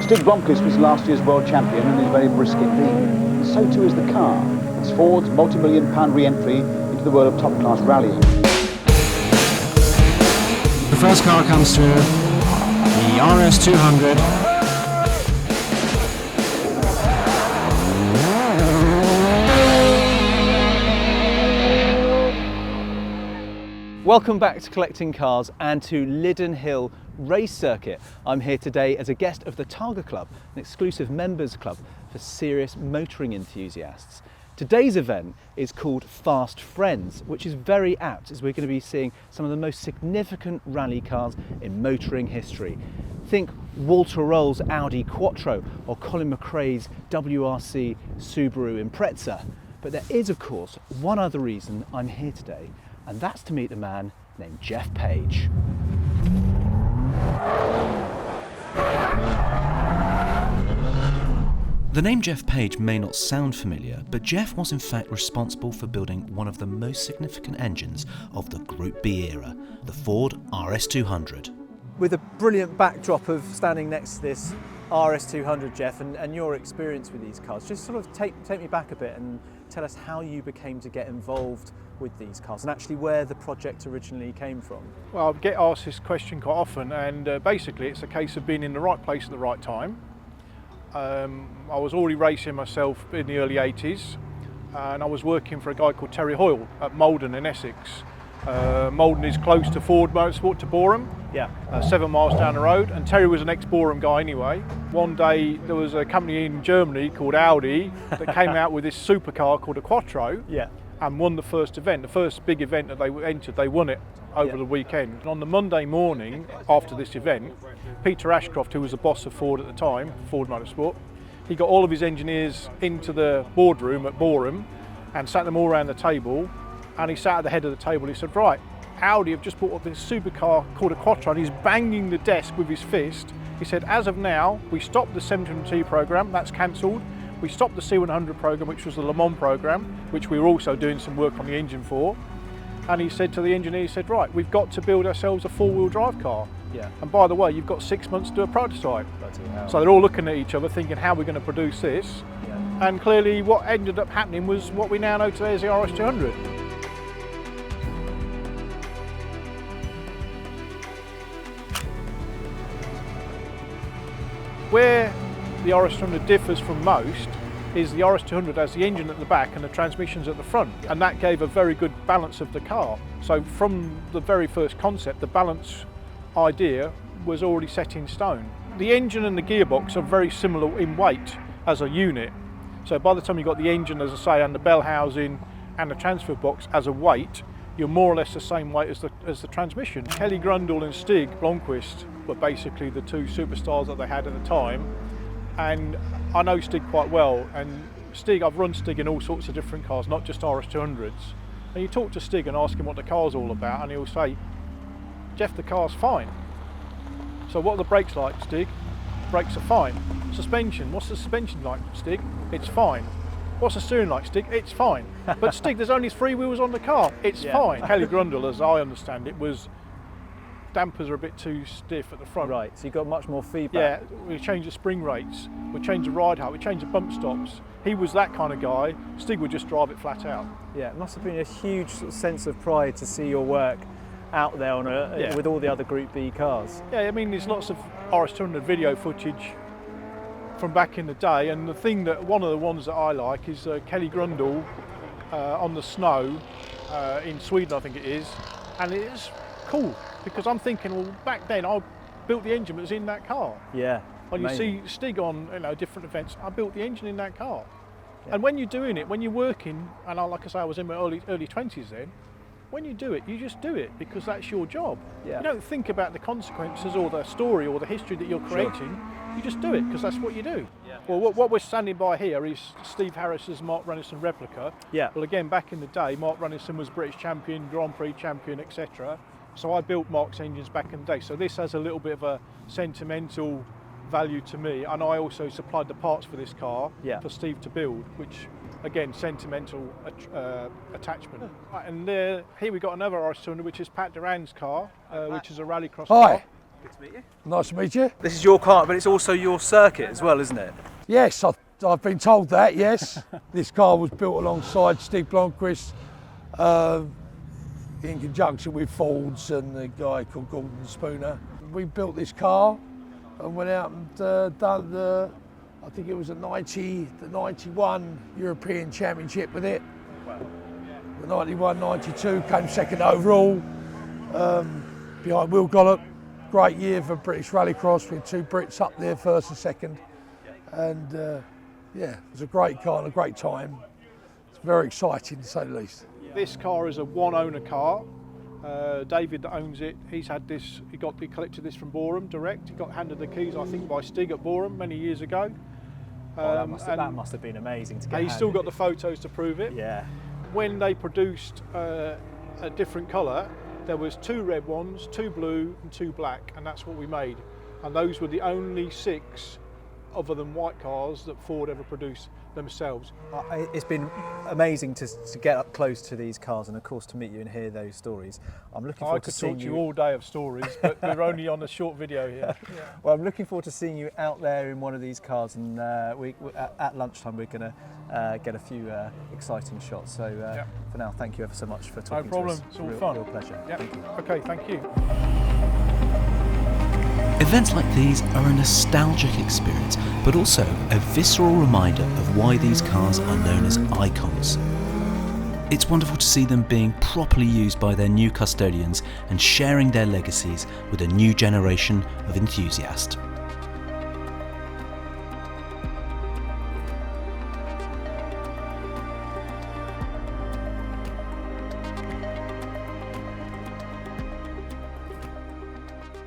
Stig Blomqvist was last year's world champion and is very brisk indeed. And so too is the car. It's Ford's multi-million-pound re-entry into the world of top-class rallying. The first car comes through, the RS200. Welcome back to Collecting Cars and to Liddon Hill Race Circuit. I'm here today as a guest of the Targa Club, an exclusive members club for serious motoring enthusiasts. Today's event is called Fast Friends, which is very apt as we're going to be seeing some of the most significant rally cars in motoring history. Think Walter Roll's Audi Quattro or Colin McRae's WRC Subaru Impreza. But there is, of course, one other reason I'm here today, and that's to meet a man named Geoff Page. The name Geoff Page may not sound familiar, but Geoff was in fact responsible for building one of the most significant engines of the Group B era, the Ford RS200. With a brilliant backdrop of standing next to this RS200, Geoff, and your experience with these cars, just sort of take me back a bit and tell us how you became to get involved with these cars and actually where the project originally came from. Well, I get asked this question quite often, and basically it's a case of being in the right place at the right time. I was already racing myself in the early 80s, and I was working for a guy called Terry Hoyle at Maldon in Essex. Maldon is close to Ford Motorsport, to Doran, 7 miles down the road, and Terry was an ex-Borum guy anyway. One day there was a company in Germany called Audi that came out with this supercar called a Quattro, and won the first event, the first big event that they entered. They won it over the weekend. And on the Monday morning after this event, Peter Ashcroft, who was the boss of Ford at the time, Ford Motorsport, he got all of his engineers into the boardroom at Borum and sat them all around the table, and he sat at the head of the table. He said, right, Audi have just bought up this supercar called a Quattro, and he's banging the desk with his fist. He said, as of now, we stopped the 720T program, that's cancelled. We stopped the C100 program, which was the Le Mans program, which we were also doing some work on the engine for. And he said to the engineer, he said, right, we've got to build ourselves a four-wheel drive car. And by the way, you've got 6 months to do a prototype. So they're all looking at each other thinking, how are we going to produce this? And clearly what ended up happening was what we now know today as the RS200. Where the RS200 differs from most is the RS200 has the engine at the back and the transmissions at the front, and that gave a very good balance of the car. So from the very first concept, the balance idea was already set in stone. The engine and the gearbox are very similar in weight as a unit. So by the time you've got the engine, as I say, and the bell housing and the transfer box as a weight, you're more or less the same weight as the transmission. Kelly Grundle and Stig Blomqvist were basically the two superstars that they had at the time. And I know Stig quite well, and Stig, I've run Stig in all sorts of different cars, not just RS200s. And you talk to Stig and ask him what the car's all about, and he'll say, Geoff, the car's fine. So what are the brakes like, Stig? Brakes are fine. Suspension, what's the suspension like, Stig? It's fine. What's the steering like, Stig? It's fine. But Stig, there's only 3 wheels on the car. It's fine. Kelly Grundle, as I understand it, was dampers are a bit too stiff at the front. Right, so you got much more feedback. Yeah, we changed the spring rates, we changed the ride height, we changed the bump stops. He was that kind of guy. Stig would just drive it flat out. Yeah, it must have been a huge sort of sense of pride to see your work out there on with all the other Group B cars. Yeah, I mean, there's lots of RS200 video footage from back in the day, and one of the ones that I like is Kelly Grundle on the snow in Sweden, I think it is, and it's cool because I'm thinking, well, back then I built the engine that was in that car. Yeah. When you see Stig on different events, I built the engine in that car. And when you're doing it, when you're working, and like I say, I was in my early 20s then, when you do it, you just do it because that's your job. You don't think about the consequences or the story or the history that you're creating. You just do it because that's what you do. Well, what we're standing by here is Steve Harris's Mark Runnison replica. Well, again, back in the day, Mark Runnison was British champion, Grand Prix champion, etc. So I built Mark's engines back in the day. So this has a little bit of a sentimental value to me, and I also supplied the parts for this car for Steve to build, which again, sentimental attachment. And here we got another RS200, which is Pat Duran's car, which is a rallycross car. Good to meet you. Nice to meet you. This is your car, but it's also your circuit as well, isn't it? Yes, I've been told that, yes. This car was built alongside Steve Blomqvist in conjunction with Ford's and a guy called Gordon Spooner. We built this car and went out and done I think it was the 91 European Championship with it. Wow. The 91, 92 came second overall, behind Will Gollop. Great year for British Rallycross with 2 Brits up there, first and second. And yeah, it was a great car and a great time. It's very exciting to say the least. This car is a one-owner car. David that owns it, he collected this from Borum direct. He got handed the keys, I think, by Stig at Borum many years ago. That must have been amazing to get. And he's still got the photos to prove it. Yeah. When they produced a different colour, there was 2 red ones, 2 blue and 2 black, and that's what we made. And those were the only 6 other than white cars that Ford ever produced themselves. It's been amazing to get up close to these cars and of course to meet you and hear those stories. I'm looking forward I could to seeing talk to you all day of stories, but we're only on a short video here. Well, I'm looking forward to seeing you out there in one of these cars, and at lunchtime we're going to get a few exciting shots. So for now, thank you ever so much for talking No problem, to us. it's all real, fun. Real pleasure. Yeah. Thank you. Okay, thank you. Events like these are a nostalgic experience, but also a visceral reminder of why these cars are known as icons. It's wonderful to see them being properly used by their new custodians and sharing their legacies with a new generation of enthusiasts.